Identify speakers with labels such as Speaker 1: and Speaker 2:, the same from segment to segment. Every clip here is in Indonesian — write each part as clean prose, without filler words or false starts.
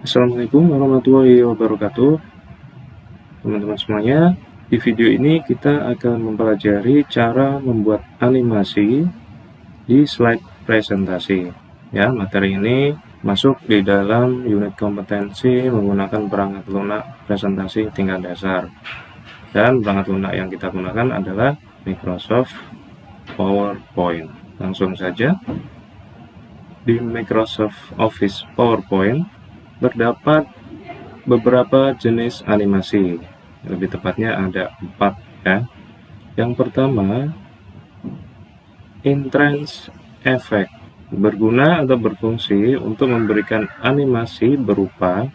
Speaker 1: Assalamualaikum warahmatullahi wabarakatuh, teman-teman semuanya. Di video ini kita akan mempelajari cara membuat animasi di slide presentasi. Ya, materi ini masuk di dalam unit kompetensi menggunakan perangkat lunak presentasi tingkat dasar. Dan perangkat lunak yang kita gunakan adalah Microsoft PowerPoint. Langsung saja, di Microsoft Office PowerPoint terdapat beberapa jenis animasi, lebih tepatnya ada 4 ya. Yang pertama, entrance effect, berguna atau berfungsi untuk memberikan animasi berupa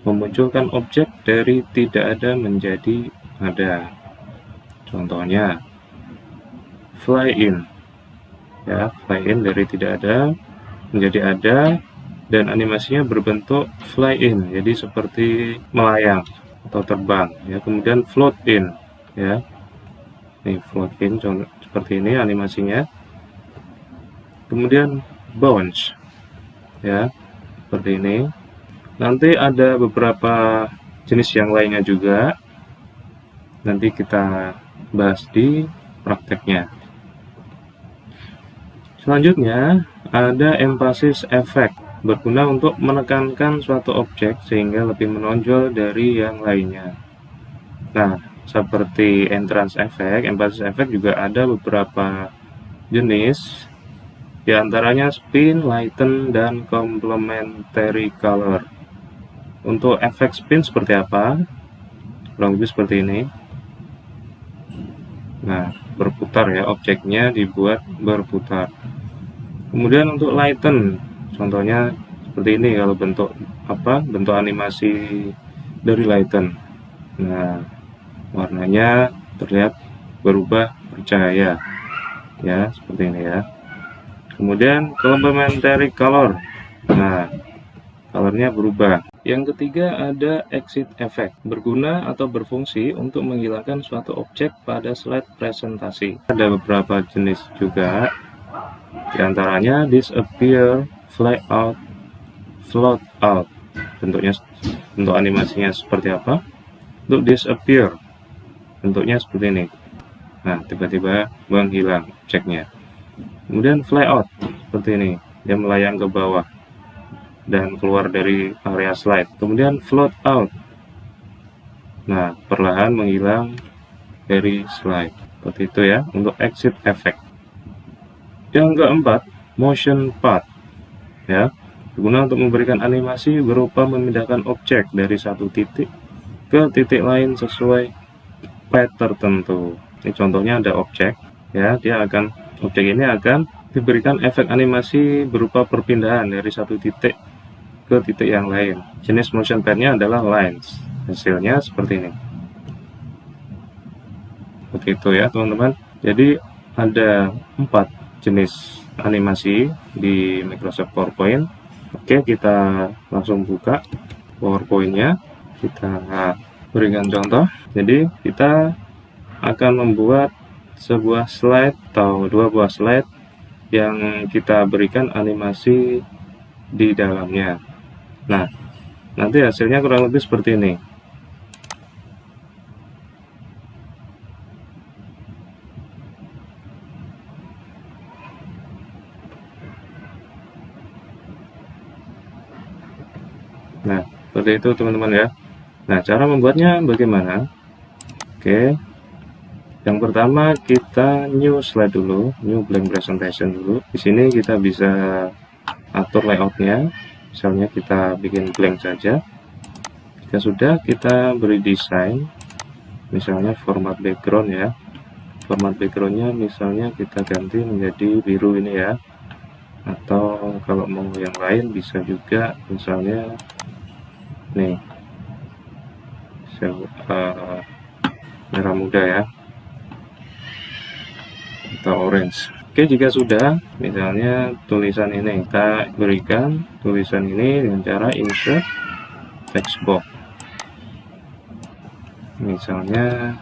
Speaker 1: memunculkan objek dari tidak ada menjadi ada. Contohnya fly in ya, fly in dari tidak ada menjadi ada, dan animasinya berbentuk fly in, jadi seperti melayang atau terbang ya. Kemudian float in ya, ini float in seperti ini animasinya. Kemudian bounce ya, seperti ini. Nanti ada beberapa jenis yang lainnya juga, nanti kita bahas di prakteknya. Selanjutnya ada emphasis effect, berguna untuk menekankan suatu objek sehingga lebih menonjol dari yang lainnya. Nah, seperti entrance effect, emphasis effect juga ada beberapa jenis, diantaranya spin, lighten, dan complementary color. Untuk efek spin seperti apa? Kurang lebih seperti ini. Nah, berputar ya, objeknya dibuat berputar. Kemudian untuk lighten, contohnya seperti ini kalau bentuk animasi dari lighten. Nah, warnanya terlihat berubah bercahaya ya, seperti ini ya. Kemudian complementary color, nah colornya berubah. Yang ketiga ada exit effect, berguna atau berfungsi untuk menghilangkan suatu objek pada slide presentasi. Ada beberapa jenis juga, diantaranya disappear, fly out, float out. Bentuk animasinya seperti apa? Untuk disappear, bentuknya seperti ini. Nah, tiba-tiba menghilang objeknya. Kemudian fly out, seperti ini, dia melayang ke bawah dan keluar dari area slide. Kemudian float out, nah perlahan menghilang dari slide. Seperti itu ya untuk exit effect. Yang keempat, motion path ya, berguna untuk memberikan animasi berupa memindahkan objek dari satu titik ke titik lain sesuai path tertentu. Ini contohnya ada objek ya, objek ini akan diberikan efek animasi berupa perpindahan dari satu titik ke titik yang lain. Jenis motion path-nya adalah lines. Hasilnya seperti ini. Seperti itu ya teman-teman. Jadi ada 4 jenis animasi di Microsoft PowerPoint. Oke, kita langsung buka PowerPoint-nya. Kita berikan contoh. Jadi kita akan membuat sebuah slide atau 2 buah slide yang kita berikan animasi di dalamnya. Nah, nanti hasilnya kurang lebih seperti ini. Nah, seperti itu teman-teman ya. Nah, cara membuatnya bagaimana? Oke, yang pertama kita new slide dulu, new blank presentation dulu. Di sini kita bisa atur layoutnya. Misalnya kita bikin blank saja. Jika sudah, kita beri desain. Misalnya format background ya. Format backgroundnya misalnya kita ganti menjadi biru ini ya. Atau kalau mau yang lain bisa juga, misalnya nih merah muda ya, atau orange. Oke, jika sudah, misalnya tulisan ini kita berikan tulisan ini dengan cara insert text box. Misalnya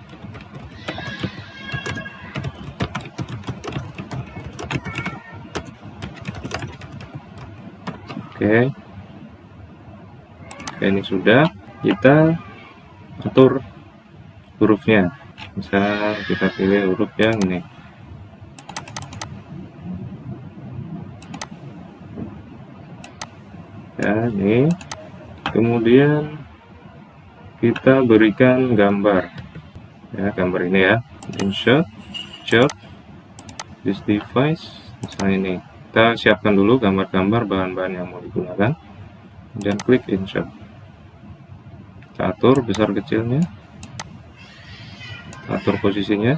Speaker 1: oke, Oke, ini sudah. Kita atur hurufnya. Misal kita pilih huruf yang ini. Ya, ini. Kemudian kita berikan gambar. Ya, gambar ini ya. Insert, this device. Misalnya ini. Kita siapkan dulu gambar-gambar bahan-bahan yang mau digunakan. Dan klik insert. Kita atur besar kecilnya. Kita atur posisinya.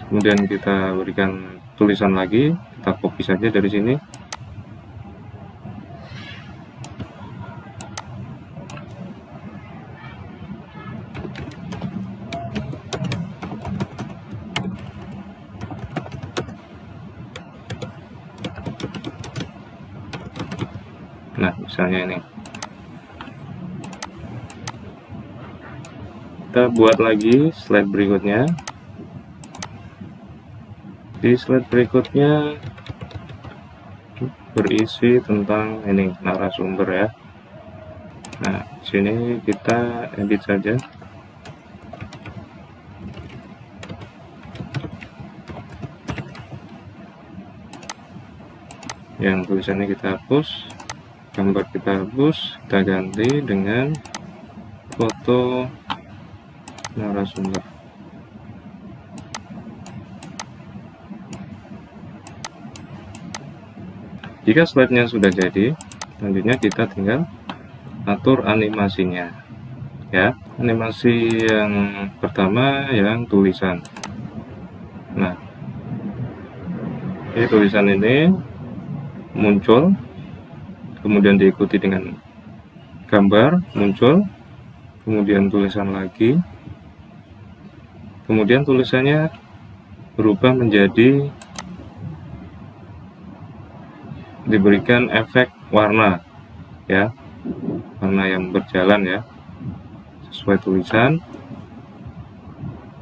Speaker 1: Kemudian kita berikan tulisan lagi. Kita copy saja dari sini. Nah, misalnya ini. Kita buat lagi slide berikutnya. Di slide berikutnya berisi tentang ini narasumber ya. Nah, sini kita edit saja. Yang tulisannya kita hapus, gambar kita hapus, kita ganti dengan foto narasumber. Jika slide-nya sudah jadi, selanjutnya kita tinggal atur animasinya. Ya, animasi yang pertama yang tulisan. Nah, ini tulisan ini muncul, kemudian diikuti dengan gambar muncul, kemudian tulisan lagi, kemudian tulisannya berubah menjadi diberikan efek warna ya, warna yang berjalan ya, sesuai tulisan.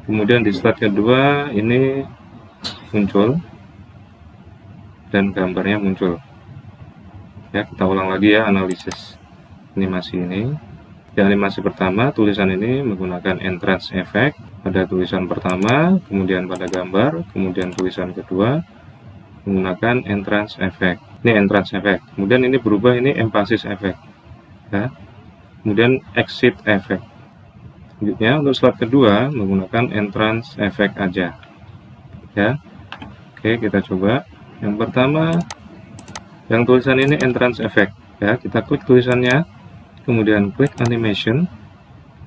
Speaker 1: Kemudian di slide kedua ini muncul dan gambarnya muncul ya. Kita ulang lagi ya analisis animasi ini. Di animasi pertama tulisan ini menggunakan entrance effect pada tulisan pertama, kemudian pada gambar, kemudian tulisan kedua menggunakan entrance effect. Ini entrance effect. Kemudian ini berubah, ini emphasis effect ya. Kemudian exit effect. Selanjutnya untuk slide kedua menggunakan entrance effect aja ya. Oke, kita coba. Yang pertama yang tulisan ini entrance effect ya. Kita klik tulisannya, kemudian klik animation,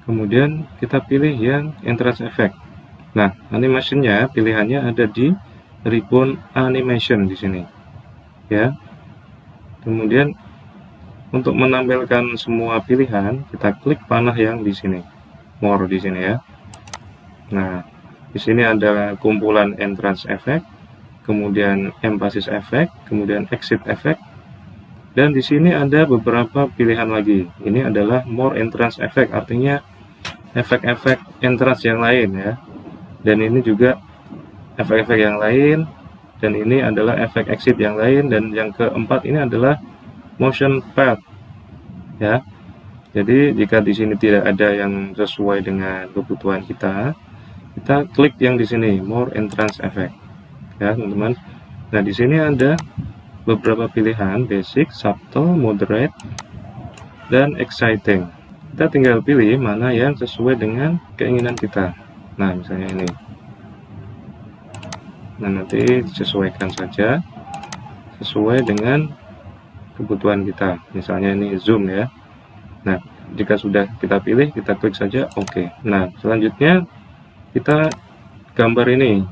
Speaker 1: kemudian kita pilih yang entrance effect. Nah, animationnya pilihannya ada di ribbon animation di sini ya. Kemudian untuk menampilkan semua pilihan kita klik panah yang di sini, more di sini ya. Nah, di sini ada kumpulan entrance effect, kemudian emphasis effect, kemudian exit effect. Dan di sini ada beberapa pilihan lagi. Ini adalah more entrance effect, artinya efek-efek entrance yang lain ya. Dan ini juga efek-efek yang lain. Dan ini adalah efek exit yang lain. Dan yang keempat ini adalah motion path ya. Jadi jika di sini tidak ada yang sesuai dengan kebutuhan kita klik yang di sini more entrance effect ya teman-teman. Nah, di sini ada beberapa pilihan, basic, subtle, moderate, dan exciting. Kita tinggal pilih mana yang sesuai dengan keinginan kita. Nah, misalnya ini. Nah, nanti disesuaikan saja sesuai dengan kebutuhan kita. Misalnya ini zoom ya. Nah, jika sudah kita pilih, kita klik saja OK. Nah, selanjutnya kita gambar ini.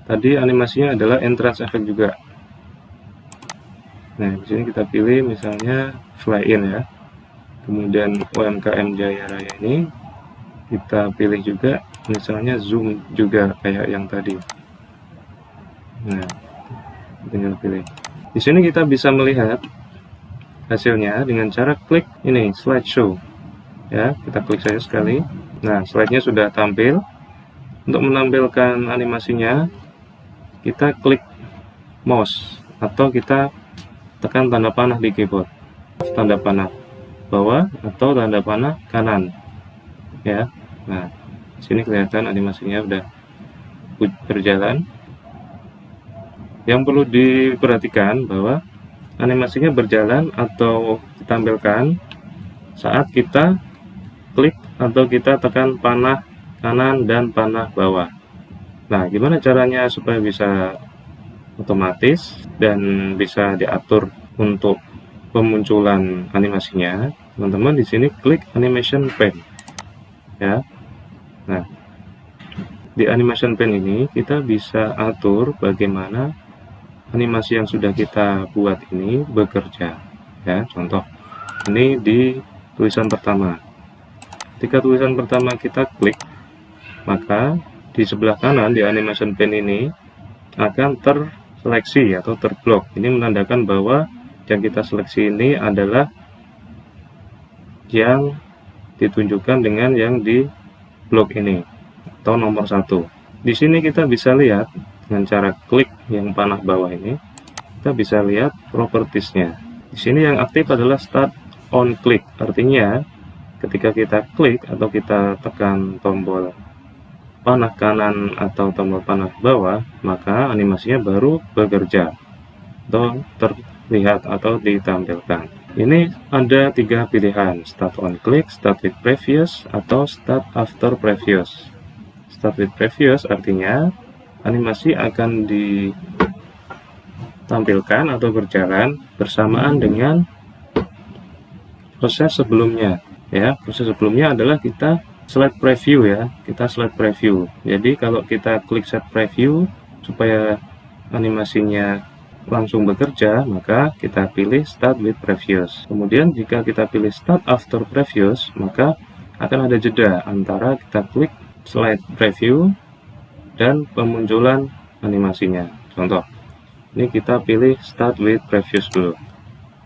Speaker 1: Tadi animasinya adalah entrance effect juga. Nah, di sini kita pilih misalnya fly in ya. Kemudian UMKM Jaya Raya ini kita pilih juga misalnya zoom juga kayak yang tadi. Nah, tinggal pilih. Di sini kita bisa melihat hasilnya dengan cara klik ini slideshow. Ya, kita klik saja sekali. Nah, slide-nya sudah tampil. Untuk menampilkan animasinya, kita klik mouse atau kita tekan tanda panah di keyboard, tanda panah bawah atau tanda panah kanan, ya. Nah, di sini kelihatan animasinya udah berjalan. Yang perlu diperhatikan bahwa animasinya berjalan atau ditampilkan saat kita klik atau kita tekan panah kanan dan panah bawah. Nah, gimana caranya supaya bisa otomatis dan bisa diatur untuk pemunculan animasinya? Teman-teman di sini klik animation pane, ya. Nah, di animation pane ini kita bisa atur bagaimana animasi yang sudah kita buat ini bekerja, ya. Contoh ini di tulisan pertama. Ketika tulisan pertama kita klik, maka di sebelah kanan di animation pane ini akan terseleksi atau terblok. Ini menandakan bahwa yang kita seleksi ini adalah yang ditunjukkan dengan yang di blok ini atau nomor 1. Di sini kita bisa lihat dengan cara klik yang panah bawah ini, kita bisa lihat propertiesnya. Di sini yang aktif adalah start on click, artinya ketika kita klik atau kita tekan tombol panah kanan atau tombol panah bawah, maka animasinya baru bekerja atau terlihat atau ditampilkan. Ini ada 3 pilihan, start on click, start with previous, atau start after previous. Start with previous artinya animasi akan ditampilkan atau berjalan bersamaan dengan proses sebelumnya. Ya, proses sebelumnya adalah kita slide preview, ya. Kita slide preview. Jadi kalau kita klik set preview supaya animasinya langsung bekerja, maka kita pilih start with previous. Kemudian jika kita pilih start after previous, maka akan ada jeda antara kita klik slide preview dan pemunculan animasinya. Contoh, ini kita pilih start with previous dulu,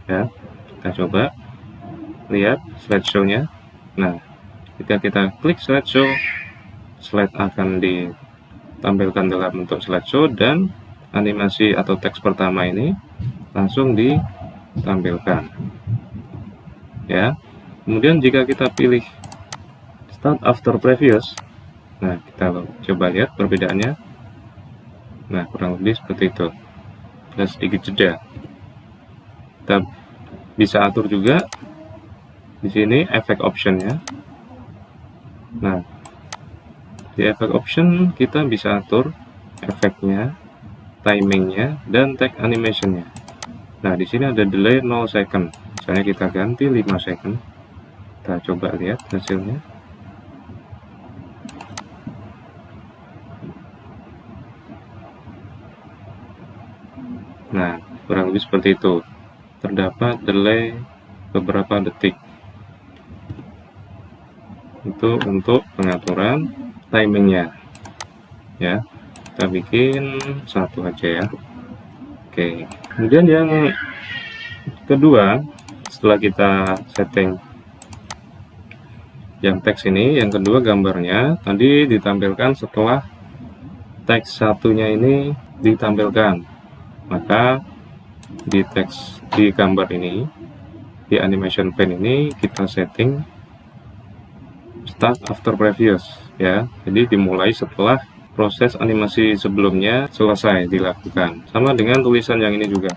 Speaker 1: ya. Kita coba lihat slideshow-nya. Nah, jika kita klik slideshow, slide akan ditampilkan dalam bentuk slideshow dan animasi atau teks pertama ini langsung ditampilkan, ya. Kemudian jika kita pilih start after previous, nah kita coba lihat perbedaannya. Nah, kurang lebih seperti itu, ada sedikit jeda. Kita bisa atur juga di sini efek optionnya. Nah, di efek option kita bisa atur efeknya, timingnya, dan tag animationnya. Nah, di sini ada delay 0 second. Misalnya kita ganti 5 second. Kita coba lihat hasilnya. Nah, kurang lebih seperti itu. Terdapat delay beberapa detik. Itu untuk pengaturan timingnya, ya. Kita bikin satu aja, ya. Oke, kemudian yang kedua, setelah kita setting yang teks ini, yang kedua gambarnya tadi ditampilkan setelah teks satunya ini ditampilkan. Maka di teks di gambar ini, di animation pane ini kita setting start after previous, ya. Jadi dimulai setelah proses animasi sebelumnya selesai dilakukan. Sama dengan tulisan yang ini juga.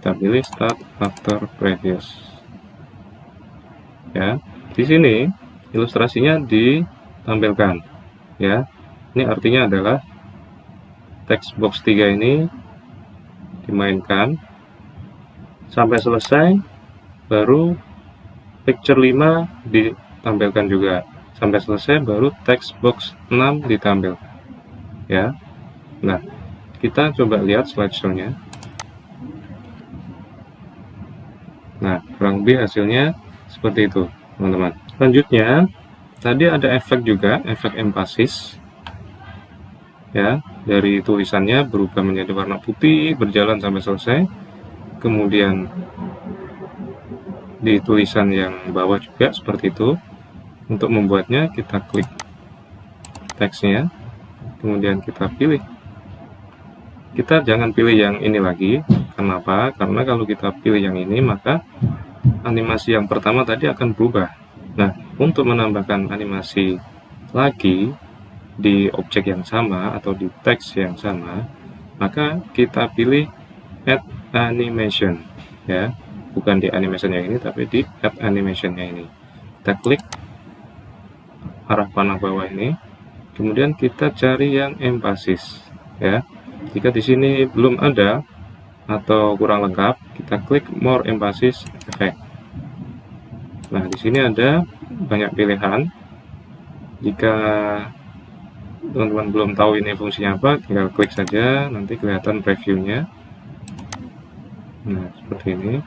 Speaker 1: Kita pilih start after previous. Ya. Di sini ilustrasinya ditampilkan, ya. Ini artinya adalah text box 3 ini dimainkan sampai selesai, baru picture 5 ditampilkan juga. Sampai selesai baru text box 6 ditampilkan, ya. Nah, kita coba lihat slideshow-nya. Nah, kurang lebih hasilnya seperti itu, teman-teman. Selanjutnya, tadi ada efek juga, efek emphasis, ya. Dari tulisannya berubah menjadi warna putih, berjalan sampai selesai. Kemudian di tulisan yang bawah juga seperti itu. Untuk membuatnya kita klik teksnya, kemudian kita pilih. Kita jangan pilih yang ini lagi. Kenapa? Karena kalau kita pilih yang ini, maka animasi yang pertama tadi akan berubah. Nah, untuk menambahkan animasi lagi di objek yang sama atau di teks yang sama, maka kita pilih add animation, ya, bukan di animation yang ini tapi di add animation-nya ini. Kita klik arah panah bawah ini, kemudian kita cari yang emphasis, ya. Jika di sini belum ada atau kurang lengkap, kita klik more emphasis effect. Nah, di sini ada banyak pilihan. Jika teman-teman belum tahu ini fungsinya apa, tinggal klik saja, nanti kelihatan previewnya. Nah, seperti ini.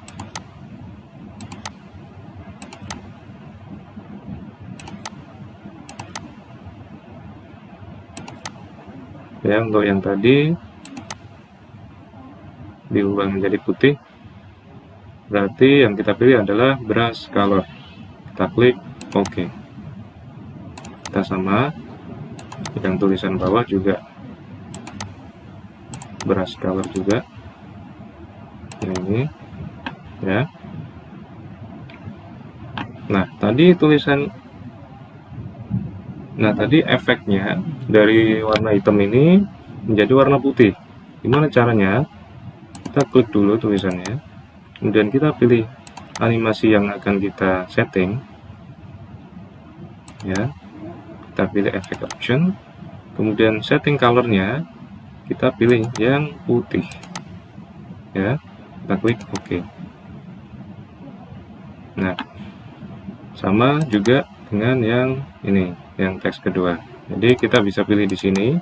Speaker 1: Ya, untuk yang tadi diubah menjadi putih, berarti yang kita pilih adalah brush color. Kita klik OK. Kita sama, yang tulisan bawah juga brush color juga. Ini, ya. Nah, tadi efeknya dari warna hitam ini menjadi warna putih. Gimana caranya? Kita klik dulu tulisannya, kemudian kita pilih animasi yang akan kita setting, ya. Kita pilih effect option, kemudian setting colornya kita pilih yang putih, ya. Kita klik OK. Nah, sama juga dengan yang ini, yang teks kedua. Jadi kita bisa pilih di sini.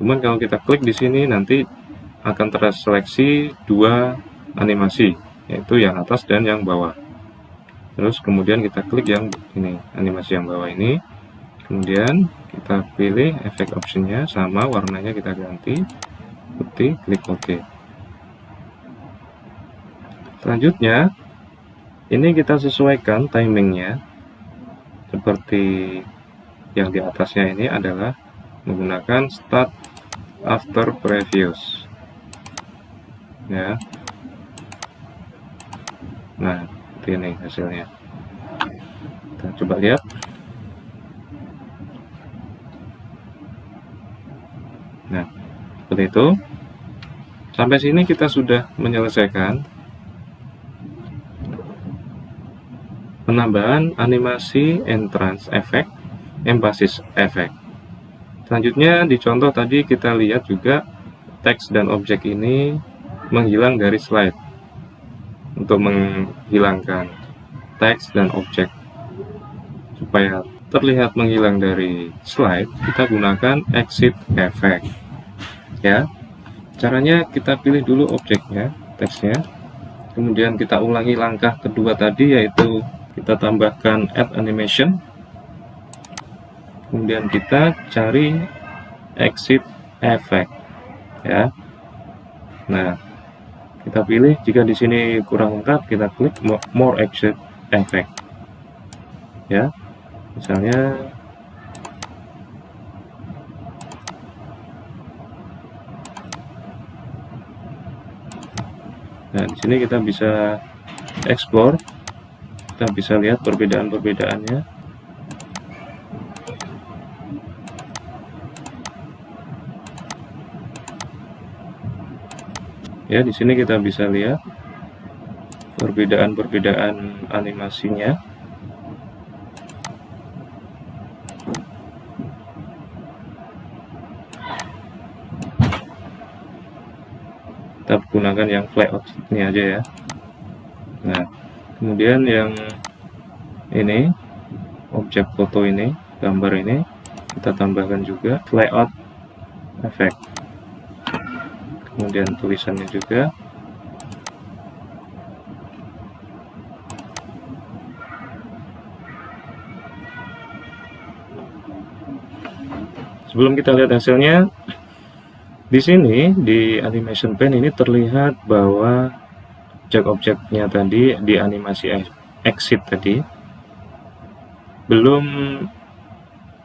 Speaker 1: Cuman kalau kita klik di sini nanti akan terseleksi dua animasi, yaitu yang atas dan yang bawah. Terus kemudian kita klik yang ini, animasi yang bawah ini. Kemudian kita pilih effect optionnya, sama warnanya kita ganti putih, klik OK. Selanjutnya, ini kita sesuaikan timingnya. Seperti yang di atasnya ini adalah menggunakan start after previous, ya. Nah, seperti ini hasilnya. Kita coba lihat. Nah, seperti itu. Sampai sini kita sudah menyelesaikan penambahan animasi entrance effect, emphasis effect. Selanjutnya di contoh tadi kita lihat juga teks dan objek ini menghilang dari slide. Untuk menghilangkan teks dan objek supaya terlihat menghilang dari slide, kita gunakan exit effect, ya. Caranya kita pilih dulu objeknya, teksnya, kemudian kita ulangi langkah kedua tadi, yaitu kita tambahkan add animation, kemudian kita cari exit effect, ya. Nah, kita pilih, jika di sini kurang lengkap kita klik more exit effect, ya. Misalnya nah, di sini kita bisa explore, kita bisa lihat perbedaan-perbedaannya. Ya, di sini kita bisa lihat perbedaan-perbedaan animasinya. Kita gunakan yang flyout ini aja, ya. Nah, kemudian yang ini, objek foto ini, gambar ini, kita tambahkan juga flyout effect. Kemudian tulisannya juga. Sebelum kita lihat hasilnya, di sini di animation pen ini terlihat bahwa objek-objeknya tadi di animasi exit tadi belum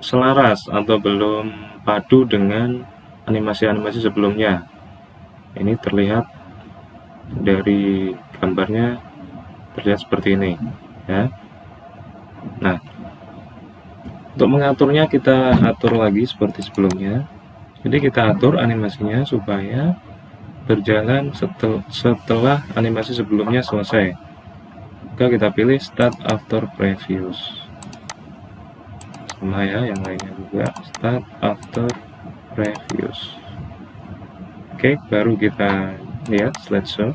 Speaker 1: selaras atau belum padu dengan animasi-animasi sebelumnya. Ini terlihat dari gambarnya terlihat seperti ini ya. Nah, untuk mengaturnya kita atur lagi seperti sebelumnya. Jadi kita atur animasinya supaya berjalan setelah animasi sebelumnya selesai. Maka kita pilih start after previous. Sama ya, yang lainnya juga start after previous. Oke, baru kita lihat slideshow.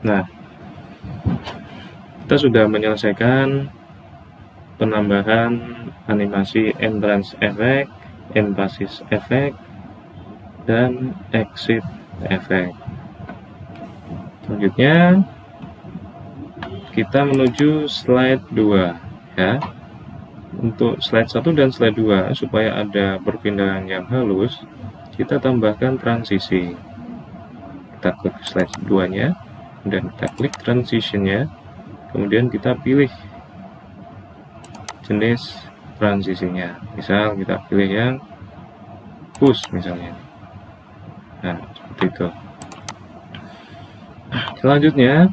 Speaker 1: Nah, kita sudah menyelesaikan penambahan animasi entrance effect, emphasis effect, dan exit effect. Selanjutnya kita menuju slide 2 ya. Untuk slide 1 dan slide 2 supaya ada perpindahan yang halus, kita tambahkan transisi. Kita klik slide 2-nya, dan kita klik transition-nya, kemudian kita pilih jenis transisinya. Misal kita pilih yang push misalnya. Nah, seperti itu. Selanjutnya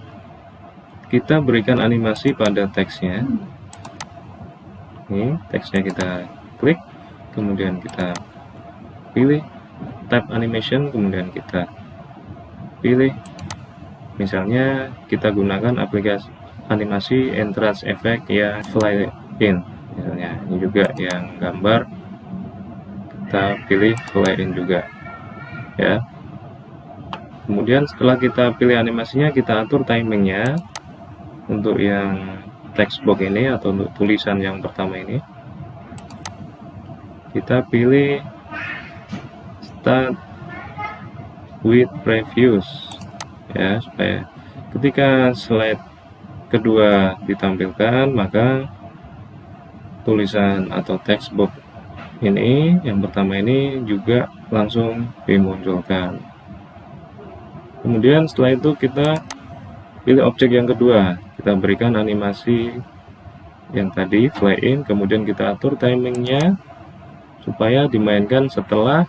Speaker 1: kita berikan animasi pada teksnya. Ini teksnya kita klik, kemudian kita pilih tab animation, kemudian kita pilih misalnya kita gunakan aplikasi animasi entrance effect ya fly in misalnya. Ini juga yang gambar, kita pilih fly in juga ya. Kemudian setelah kita pilih animasinya, kita atur timingnya. Untuk yang text box ini atau untuk tulisan yang pertama ini, kita pilih start with previous ya, supaya ketika slide kedua ditampilkan, maka tulisan atau text box ini yang pertama ini juga langsung dimunculkan. Kemudian setelah itu kita pilih objek yang kedua, kita berikan animasi yang tadi fly in, kemudian kita atur timingnya supaya dimainkan setelah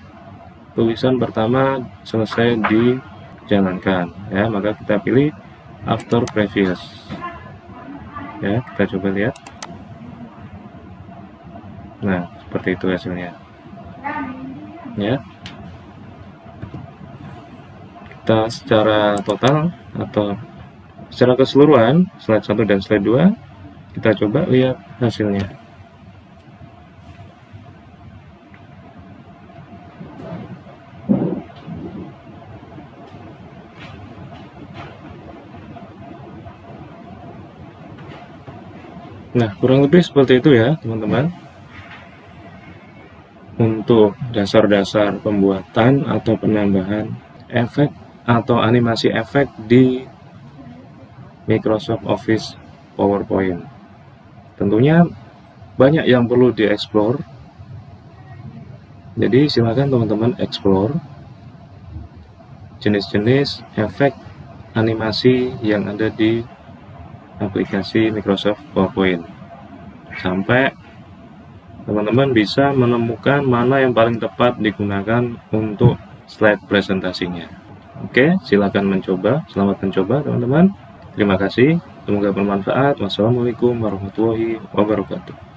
Speaker 1: tulisan pertama selesai dijalankan ya. Maka kita pilih after previous ya, kita coba lihat. Nah, seperti itu hasilnya ya. Kita secara total atau secara keseluruhan slide 1 dan slide 2 kita coba lihat hasilnya. Nah, kurang lebih seperti itu ya teman-teman, untuk dasar-dasar pembuatan atau penambahan efek atau animasi efek di Microsoft Office PowerPoint. Tentunya banyak yang perlu dieksplor, jadi silakan teman-teman eksplor jenis-jenis efek animasi yang ada di aplikasi Microsoft PowerPoint sampai teman-teman bisa menemukan mana yang paling tepat digunakan untuk slide presentasinya. Oke, silakan mencoba. Selamat mencoba teman-teman. Terima kasih, semoga bermanfaat. Wassalamualaikum warahmatullahi wabarakatuh.